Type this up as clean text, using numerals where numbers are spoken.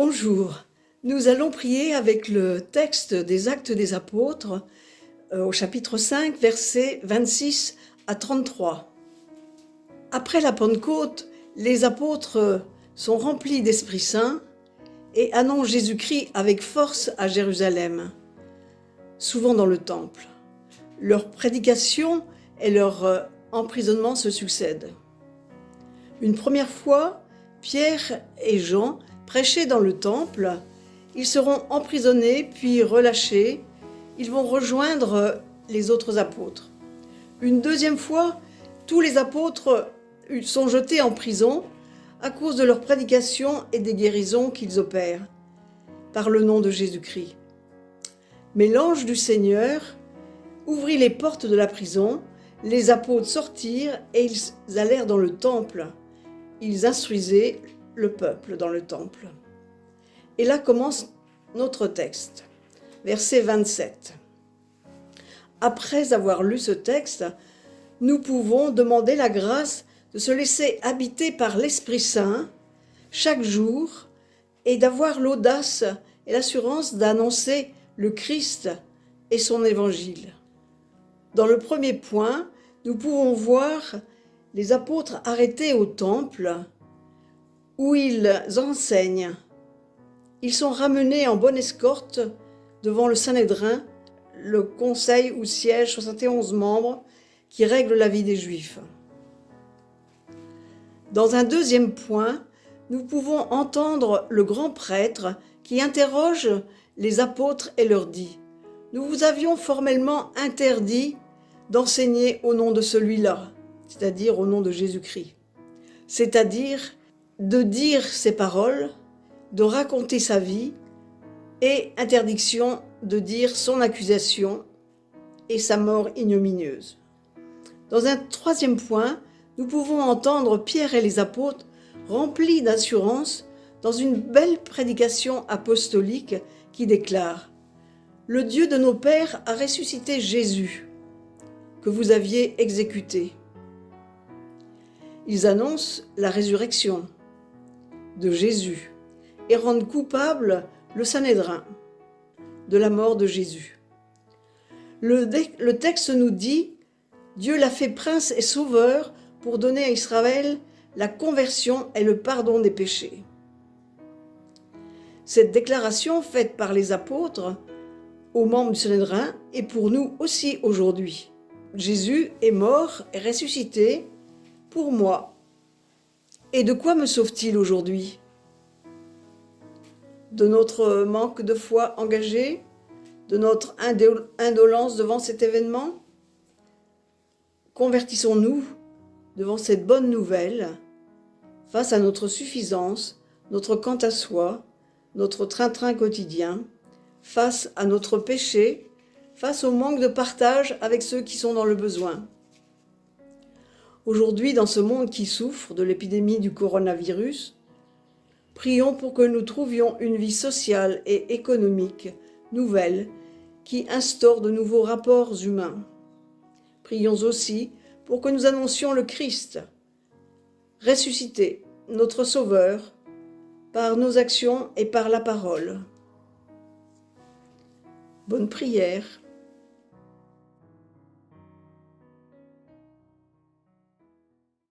Bonjour, nous allons prier avec le texte des Actes des Apôtres au chapitre 5, versets 26 à 33. Après la Pentecôte, les apôtres sont remplis d'Esprit Saint et annoncent Jésus-Christ avec force à Jérusalem, souvent dans le temple. Leur prédication et leur emprisonnement se succèdent. Une première fois, Pierre et Jean prêchaient dans le temple. Ils seront emprisonnés puis relâchés. Ils vont rejoindre les autres apôtres. Une deuxième fois, tous les apôtres sont jetés en prison à cause de leur prédication et des guérisons qu'ils opèrent par le nom de Jésus-Christ. Mais l'ange du Seigneur ouvrit les portes de la prison, les apôtres sortirent et ils allèrent dans le temple. Ils instruisaient le peuple dans le temple. Et là commence notre texte, verset 27. Après avoir lu ce texte, nous pouvons demander la grâce de se laisser habiter par l'Esprit Saint chaque jour et d'avoir l'audace et l'assurance d'annoncer le Christ et son évangile. Dans le premier point, nous pouvons voir les apôtres arrêtés au temple où ils enseignent. Ils sont ramenés en bonne escorte devant le Sanhédrin, le conseil où siègent 71 membres qui règlent la vie des Juifs. Dans un deuxième point, nous pouvons entendre le grand prêtre qui interroge les apôtres et leur dit « Nous vous avions formellement interdit d'enseigner au nom de celui-là, c'est-à-dire au nom de Jésus-Christ, c'est-à-dire de dire ses paroles, de raconter sa vie et interdiction de dire son accusation et sa mort ignominieuse. » Dans un troisième point, nous pouvons entendre Pierre et les apôtres remplis d'assurance dans une belle prédication apostolique qui déclare « Le Dieu de nos pères a ressuscité Jésus, que vous aviez exécuté. » Ils annoncent la résurrection de Jésus et rendent coupable le Sanhédrin de la mort de Jésus. Le texte nous dit « Dieu l'a fait prince et sauveur pour donner à Israël la conversion et le pardon des péchés. » Cette déclaration faite par les apôtres aux membres du Sanhédrin est pour nous aussi aujourd'hui. Jésus est mort et ressuscité pour moi. Et de quoi me sauve-t-il aujourd'hui ? De notre manque de foi engagée, de notre indolence devant cet événement? Convertissons-nous devant cette bonne nouvelle, face à notre suffisance, notre quant à soi, notre train-train quotidien, face à notre péché, face au manque de partage avec ceux qui sont dans le besoin. Aujourd'hui, dans ce monde qui souffre de l'épidémie du coronavirus, prions pour que nous trouvions une vie sociale et économique nouvelle qui instaure de nouveaux rapports humains. Prions aussi pour que nous annoncions le Christ, ressuscité, notre Sauveur, par nos actions et par la parole. Bonne prière.